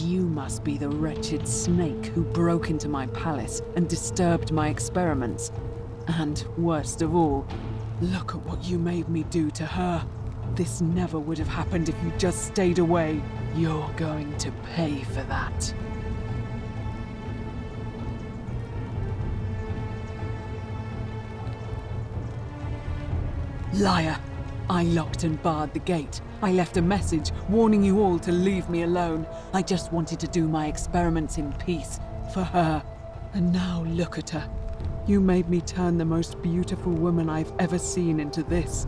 you must be the wretched snake who broke into my palace and disturbed my experiments. And worst of all, look at what you made me do to her. This never would have happened if you just stayed away. You're going to pay for that. Liar! I locked and barred the gate. I left a message warning you all to leave me alone. I just wanted to do my experiments in peace, for her. And now look at her. You made me turn the most beautiful woman I've ever seen into this.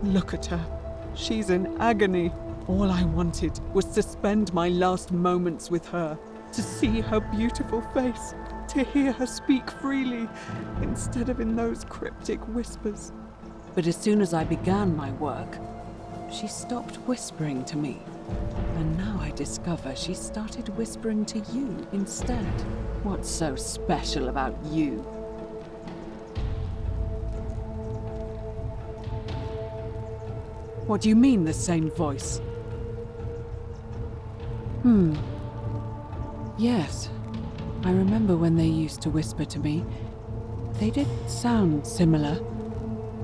Look at her. She's in agony. All I wanted was to spend my last moments with her, to see her beautiful face, to hear her speak freely, instead of in those cryptic whispers. But as soon as I began my work, she stopped whispering to me. And now I discover she started whispering to you instead. What's so special about you? What do you mean, the same voice? Yes. I remember when they used to whisper to me. They did sound similar.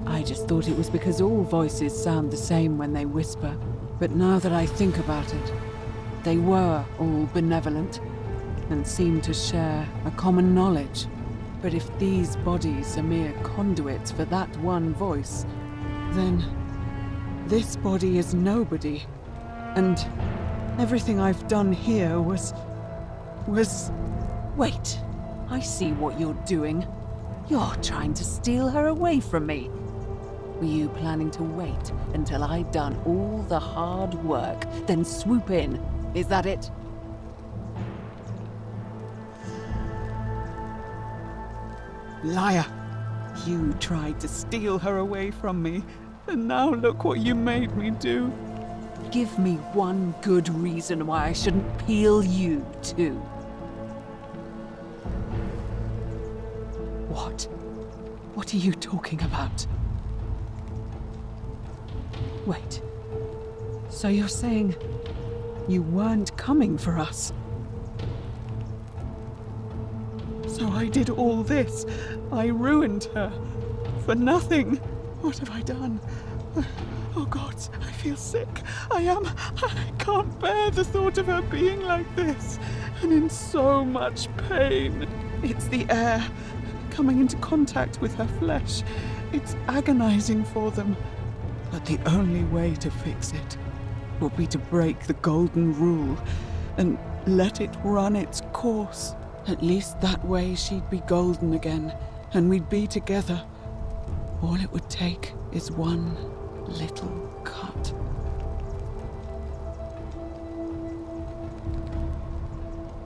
I just thought it was because all voices sound the same when they whisper. But now that I think about it, they were all benevolent and seemed to share a common knowledge. But if these bodies are mere conduits for that one voice, then this body is nobody. And everything I've done here was... Wait, I see what you're doing. You're trying to steal her away from me. Were you planning to wait until I'd done all the hard work, then swoop in? Is that it? Liar! You tried to steal her away from me, and now look what you made me do. Give me one good reason why I shouldn't peel you too. What? What are you talking about? Wait. So you're saying you weren't coming for us? So I did all this. I ruined her. For nothing. What have I done? Oh God, I feel sick. I can't bear the thought of her being like this. And in so much pain. It's the air coming into contact with her flesh. It's agonizing for them. But the only way to fix it will be to break the golden rule and let it run its course. At least that way she'd be golden again, and we'd be together. All it would take is one little cut.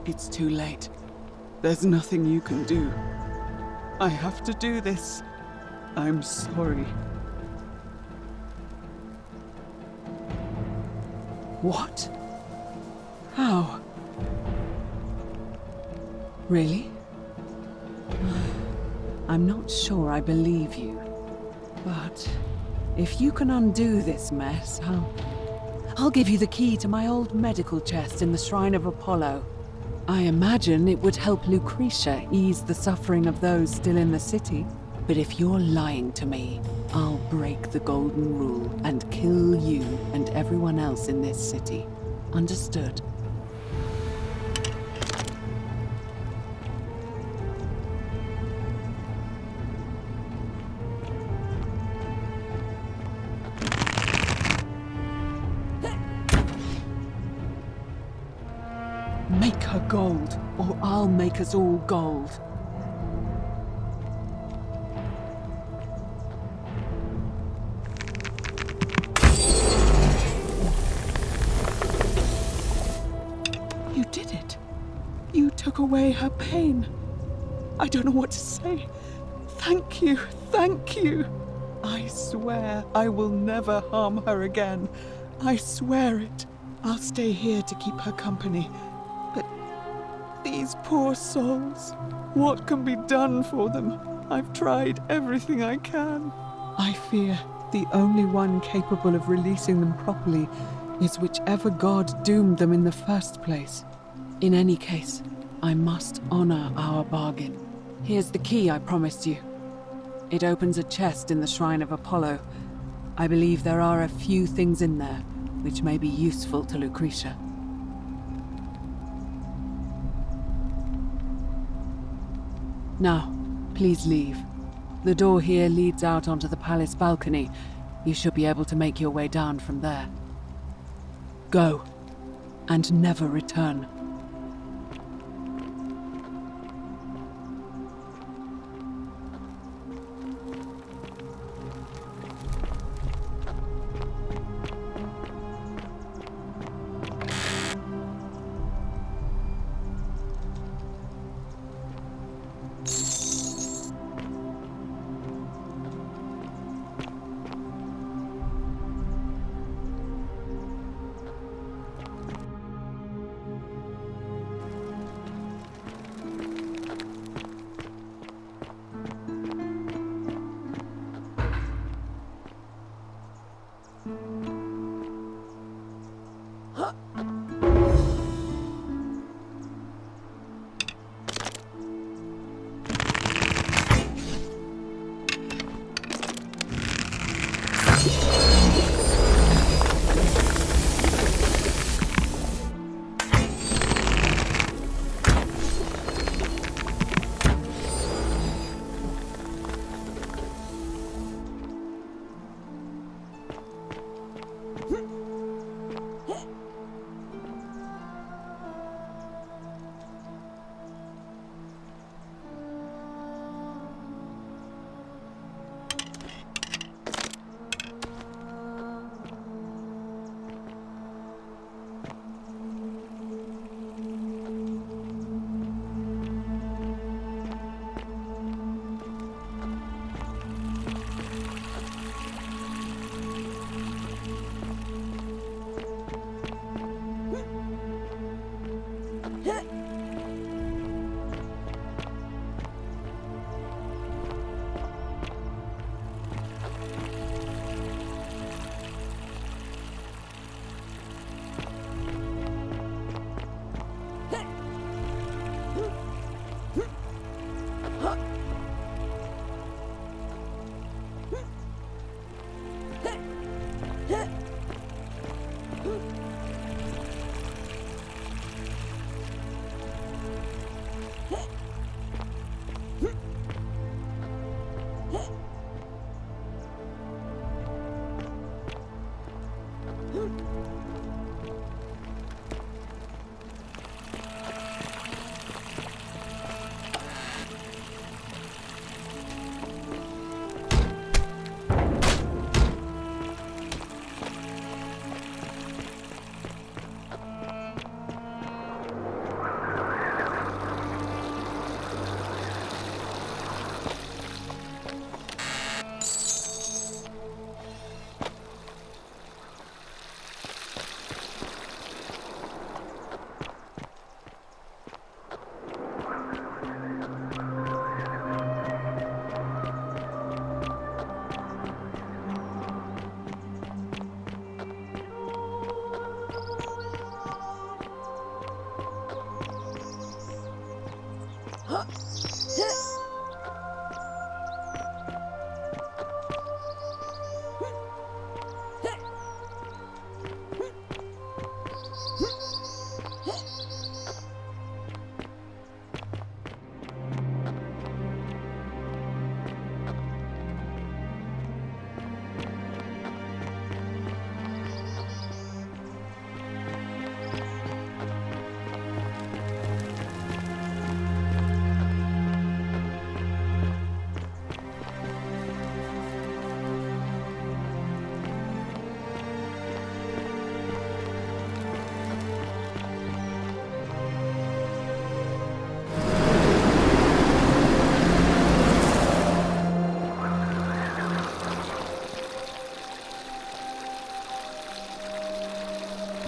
It's too late. There's nothing you can do. I have to do this. I'm sorry. What? How? Really? I'm not sure I believe you. But if you can undo this mess, I'll give you the key to my old medical chest in the Shrine of Apollo. I imagine it would help Lucretia ease the suffering of those still in the city. But if you're lying to me, I'll break the golden rule and kill you and everyone else in this city. Understood? Make her gold, or I'll make us all gold. You did it. You took away her pain. I don't know what to say. Thank you, thank you. I swear I will never harm her again. I swear it. I'll stay here to keep her company. But these poor souls, what can be done for them? I've tried everything I can. I fear the only one capable of releasing them properly is whichever god doomed them in the first place. In any case, I must honor our bargain. Here's the key I promised you. It opens a chest in the Shrine of Apollo. I believe there are a few things in there which may be useful to Lucretia. Now, please leave. The door here leads out onto the palace balcony. You should be able to make your way down from there. Go, and never return.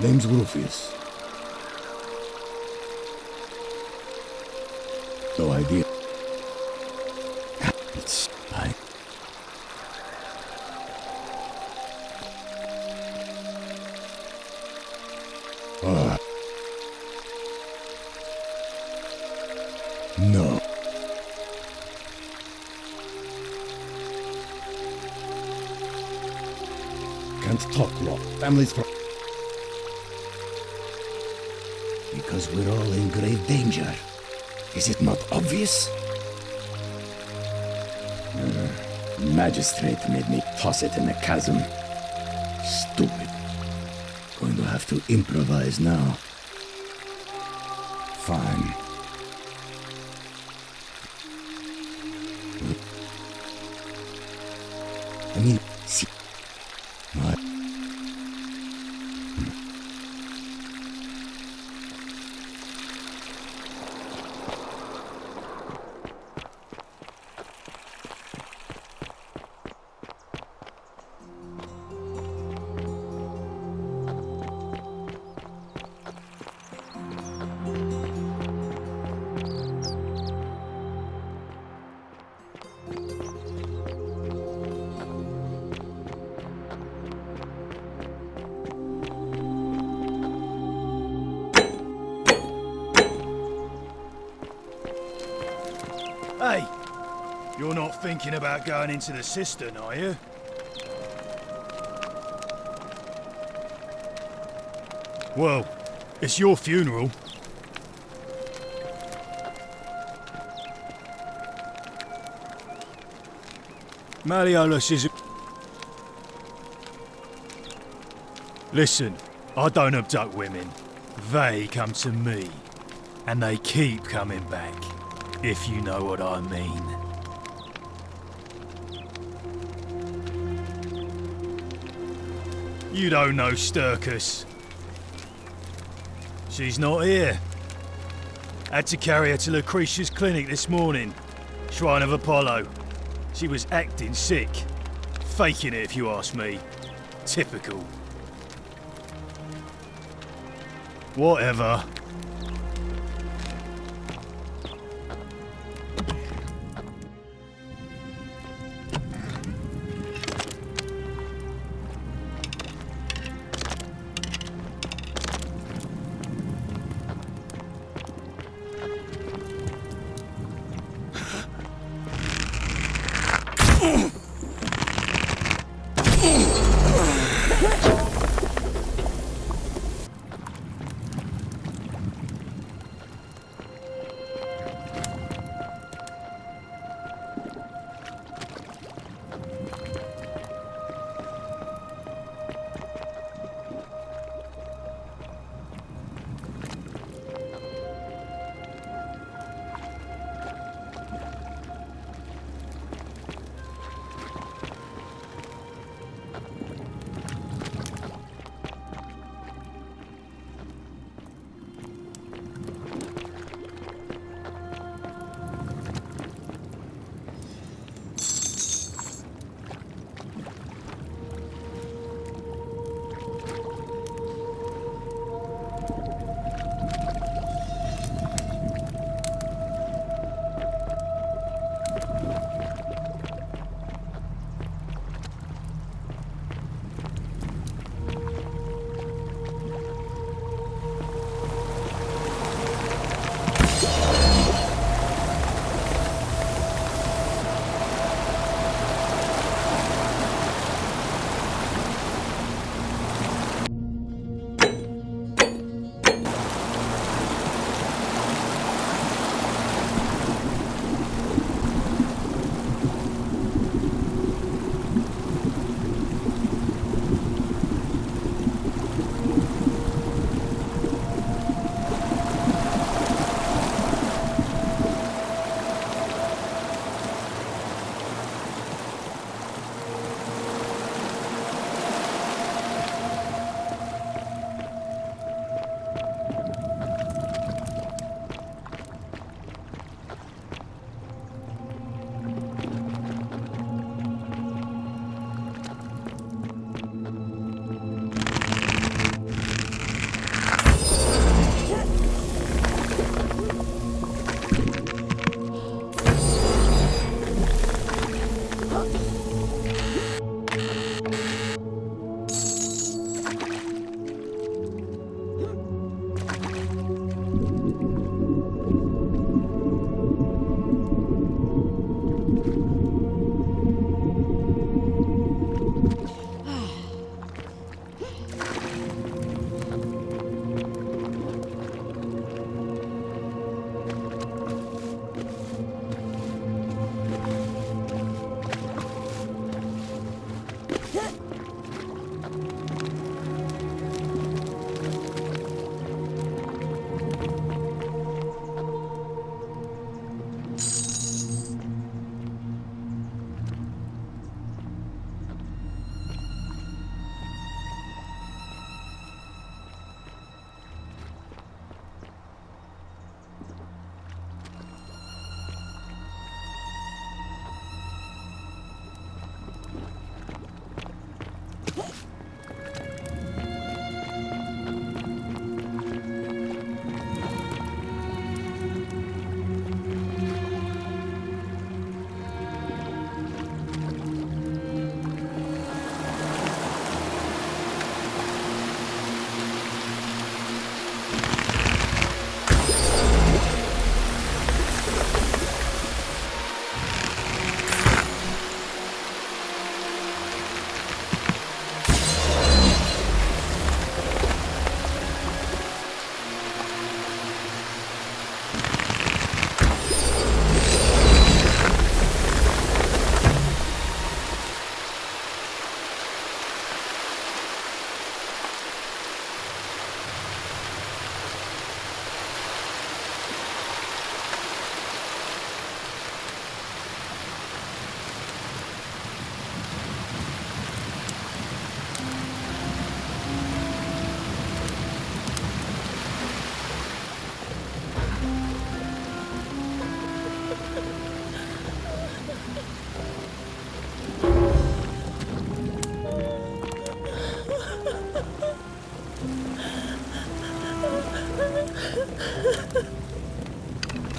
Name's Rufius. No idea. It's... No. Can't talk, Lord. Family's from... Because we're all in grave danger. Is it not obvious? Magistrate made me toss it in the chasm. Stupid. Going to have to improvise now. Fine. I mean, see... My... Hey, you're not thinking about going into the cistern, are you? Well, it's your funeral. Malleolus is... Listen, I don't abduct women. They come to me. And they keep coming back. If you know what I mean. You don't know Sturkus. She's not here. Had to carry her to Lucretia's clinic this morning. Shrine of Apollo. She was acting sick. Faking it, if you ask me. Typical. Whatever.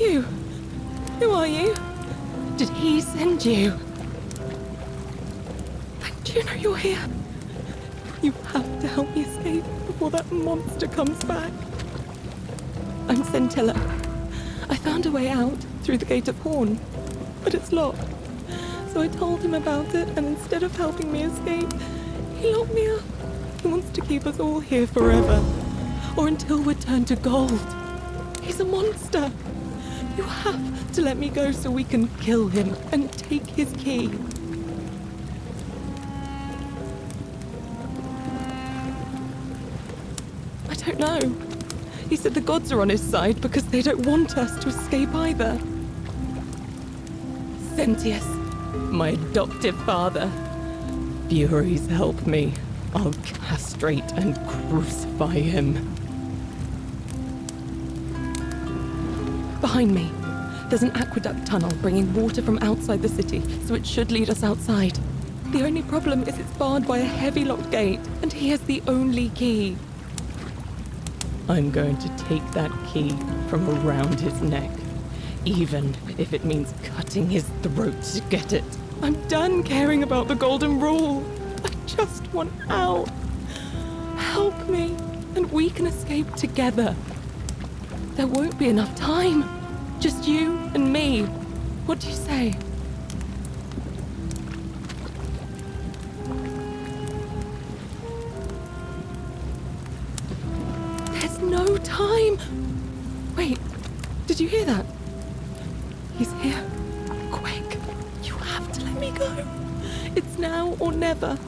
You? Who are you? Did he send you? Do you know you're here? You have to help me escape before that monster comes back. I'm Scintilla. I found a way out through the Gate of Horn, but it's locked. So I told him about it, and instead of helping me escape, he locked me up. He wants to keep us all here forever, or until we're turned to gold. He's a monster. You have to let me go so we can kill him and take his key. I don't know. He said the gods are on his side because they don't want us to escape either. Sentius, my adoptive father. Furies help me. I'll castrate and crucify him. Behind me, there's an aqueduct tunnel bringing water from outside the city, so it should lead us outside. The only problem is it's barred by a heavy locked gate, and he has the only key. I'm going to take that key from around his neck, even if it means cutting his throat to get it. I'm done caring about the golden rule. I just want out. Help me, and we can escape together. There won't be enough time. Just you and me. What do you say? There's no time. Wait, did you hear that? He's here. Quick, you have to let me go. It's now or never.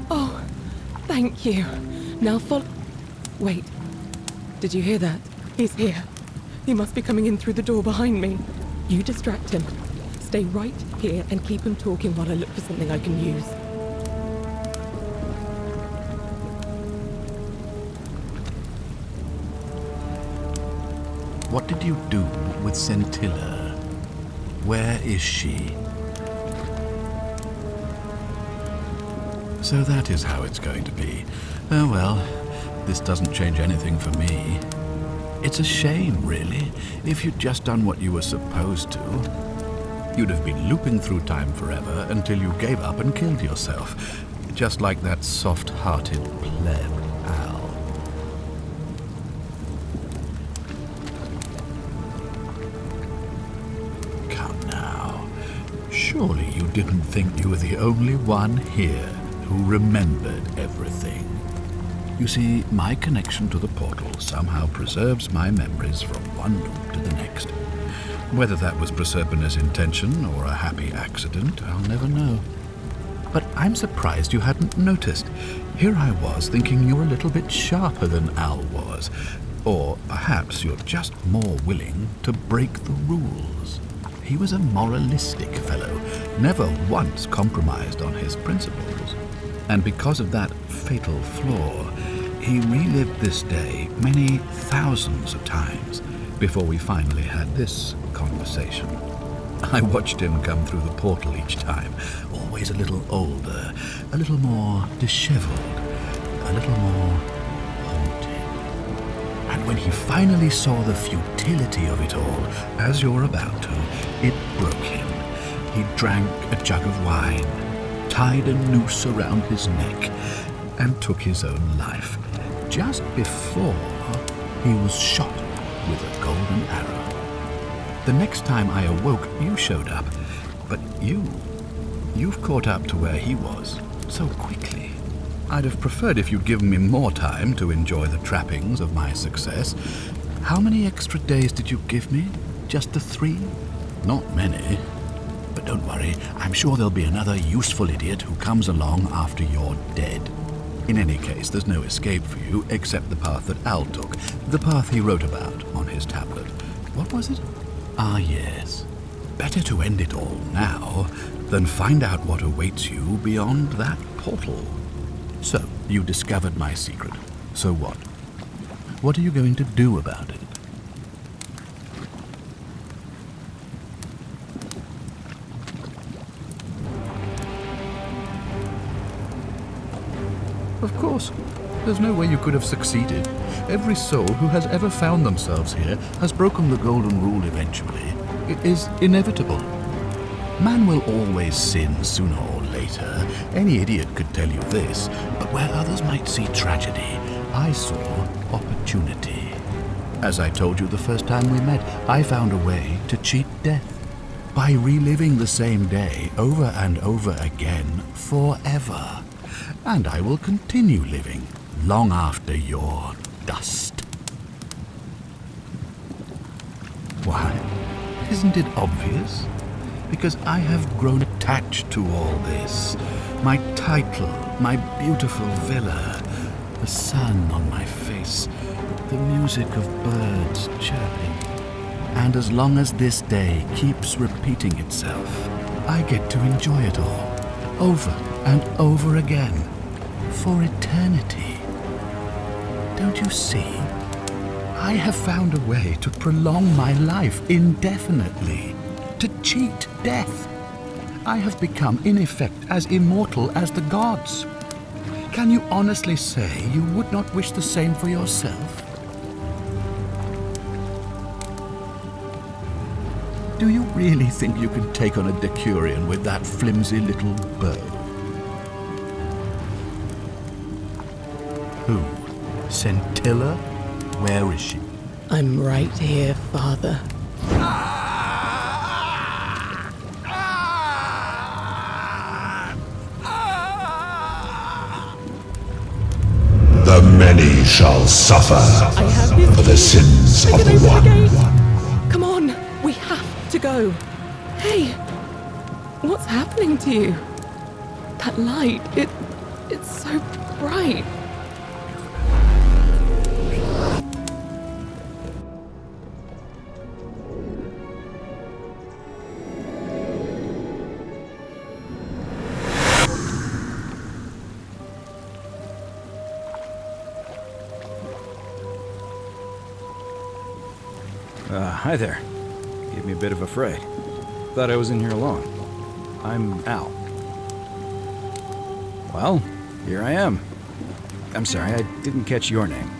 Oh, thank you. Now follow. Wait, did you hear that? He's here. He must be coming in through the door behind me. You distract him. Stay right here and keep him talking while I look for something I can use. What did you do with Scintilla? Where is she? So that is how it's going to be. Oh well, this doesn't change anything for me. It's a shame, really. If you'd just done what you were supposed to, you'd have been looping through time forever until you gave up and killed yourself. Just like that soft-hearted pleb, Al. Come now. Surely you didn't think you were the only one here who remembered everything. You see, my connection to the portal somehow preserves my memories from one loop to the next. Whether that was Proserpina's intention or a happy accident, I'll never know. But I'm surprised you hadn't noticed. Here I was thinking you're a little bit sharper than Al was. Or perhaps you're just more willing to break the rules. He was a moralistic fellow, never once compromised on his principles. And because of that fatal flaw, he relived this day many thousands of times before we finally had this conversation. I watched him come through the portal each time, always a little older, a little more disheveled, a little more haunted. And when he finally saw the futility of it all, as you're about to, it broke him. He drank a jug of wine, tied a noose around his neck, and took his own life, just before he was shot with a golden arrow. The next time I awoke, you showed up, but you've caught up to where he was so quickly. I'd have preferred if you'd given me more time to enjoy the trappings of my success. How many extra days did you give me? Just the 3? Not many. But don't worry, I'm sure there'll be another useful idiot who comes along after you're dead. In any case, there's no escape for you except the path that Al took, the path he wrote about on his tablet. What was it? Ah, yes. Better to end it all now than find out what awaits you beyond that portal. So, you discovered my secret. So what? What are you going to do about it? Of course. There's no way you could have succeeded. Every soul who has ever found themselves here has broken the golden rule eventually. It is inevitable. Man will always sin sooner or later. Any idiot could tell you this. But where others might see tragedy, I saw opportunity. As I told you the first time we met, I found a way to cheat death. By reliving the same day over and over again forever. And I will continue living long after your dust. Why? Isn't it obvious? Because I have grown attached to all this. My title, my beautiful villa, the sun on my face, the music of birds chirping. And as long as this day keeps repeating itself, I get to enjoy it all, over and over again, for eternity. Don't you see? I have found a way to prolong my life indefinitely, to cheat death. I have become, in effect, as immortal as the gods. Can you honestly say you would not wish the same for yourself? Do you really think you can take on a Decurion with that flimsy little bow? Who? Scintilla? Where is she? I'm right here, Father. The many shall suffer I have his for the key. sins Take of it the over the one. gate. Come on, we have to go. Hey, what's happening to you? That light, it's so bright. Hi there. Gave me a bit of a fright. Thought I was in here alone. I'm Al. Well, here I am. I'm sorry, I didn't catch your name.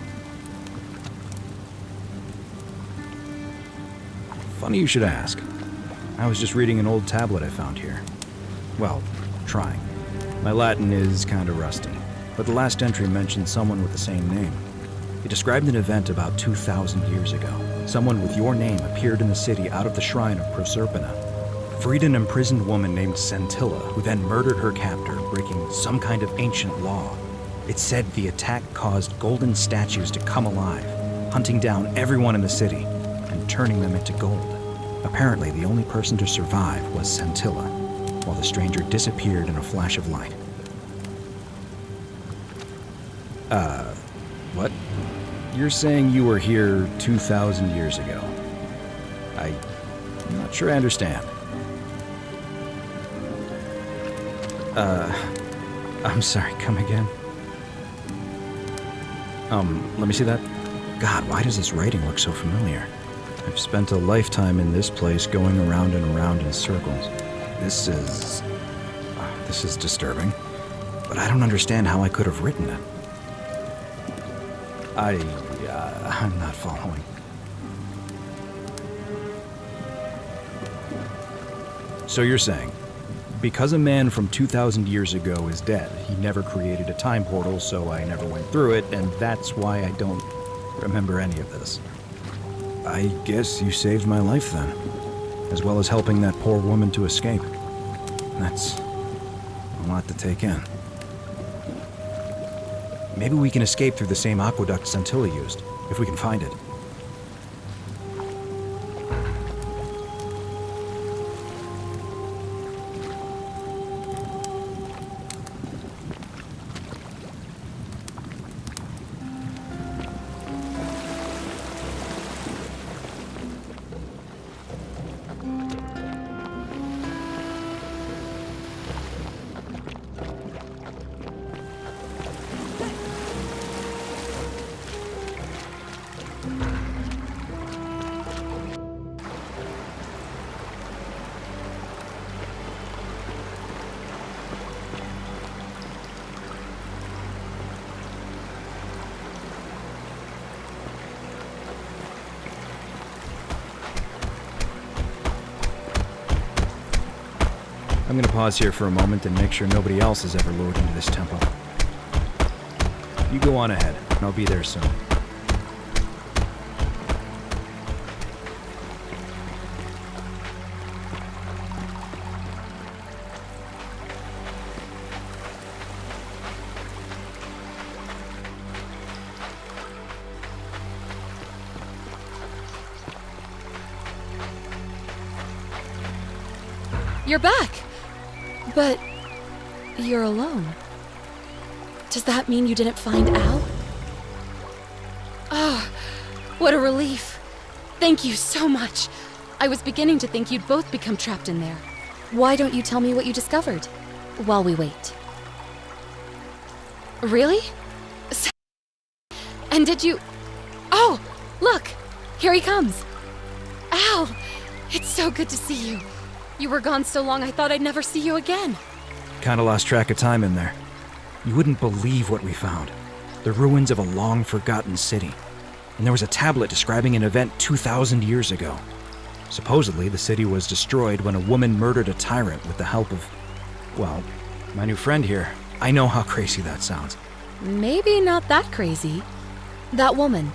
Funny you should ask. I was just reading an old tablet I found here. Well, trying. My Latin is kinda rusty, but the last entry mentioned someone with the same name. It described an event about 2,000 years ago. Someone with your name appeared in the city out of the shrine of Proserpina. Freed an imprisoned woman named Scintilla, who then murdered her captor, breaking some kind of ancient law. It said the attack caused golden statues to come alive, hunting down everyone in the city and turning them into gold. Apparently, the only person to survive was Scintilla, while the stranger disappeared in a flash of light. What? You're saying you were here 2,000 years ago? I'm not sure I understand. I'm sorry, come again? Let me see that. God, why does this writing look so familiar? I've spent a lifetime in this place going around and around in circles. This is disturbing. But I don't understand how I could have written it. I'm not following. So you're saying, because a man from 2,000 years ago is dead, he never created a time portal, so I never went through it, and that's why I don't remember any of this. I guess you saved my life then, as well as helping that poor woman to escape. That's a lot to take in. Maybe we can escape through the same aqueduct Scintilla used, if we can find it. I'm gonna pause here for a moment and make sure nobody else has ever lured into this temple. You go on ahead, and I'll be there soon. You're back! But you're alone. Does that mean you didn't find Al? Oh, what a relief. Thank you so much. I was beginning to think you'd both become trapped in there. Why don't you tell me what you discovered while we wait? Really? And did you... Oh, look! Here he comes. Al! It's so good to see you. You were gone so long I thought I'd never see you again. Kinda lost track of time in there. You wouldn't believe what we found. The ruins of a long-forgotten city. And there was a tablet describing an event 2,000 years ago. Supposedly, the city was destroyed when a woman murdered a tyrant with the help of... well, my new friend here. I know how crazy that sounds. Maybe not that crazy. That woman.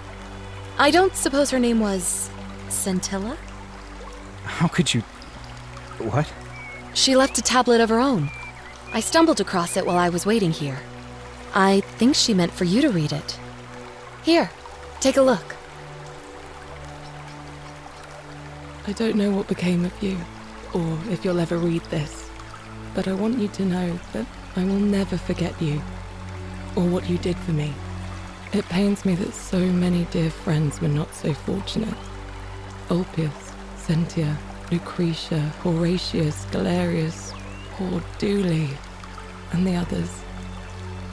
I don't suppose her name was... Scintilla? How could you... What? She left a tablet of her own. I stumbled across it while I was waiting here. I think she meant for you to read it. Here, take a look. I don't know what became of you, or if you'll ever read this, but I want you to know that I will never forget you, or what you did for me. It pains me that so many dear friends were not so fortunate. Ulpius, Sentia, Lucretia, Horatius, Galerius, poor Dooley, and the others.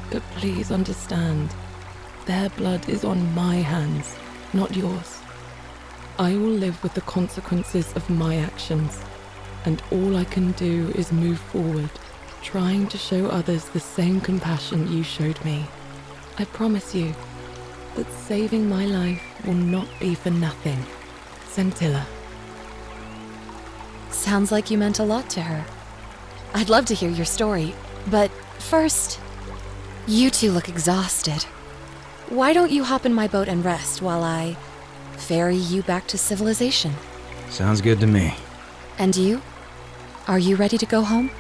But please understand, their blood is on my hands, not yours. I will live with the consequences of my actions, and all I can do is move forward, trying to show others the same compassion you showed me. I promise you that saving my life will not be for nothing. Scintilla. Sounds like you meant a lot to her. I'd love to hear your story, but first, you two look exhausted. Why don't you hop in my boat and rest while I ferry you back to civilization? Sounds good to me. And you? Are you ready to go home?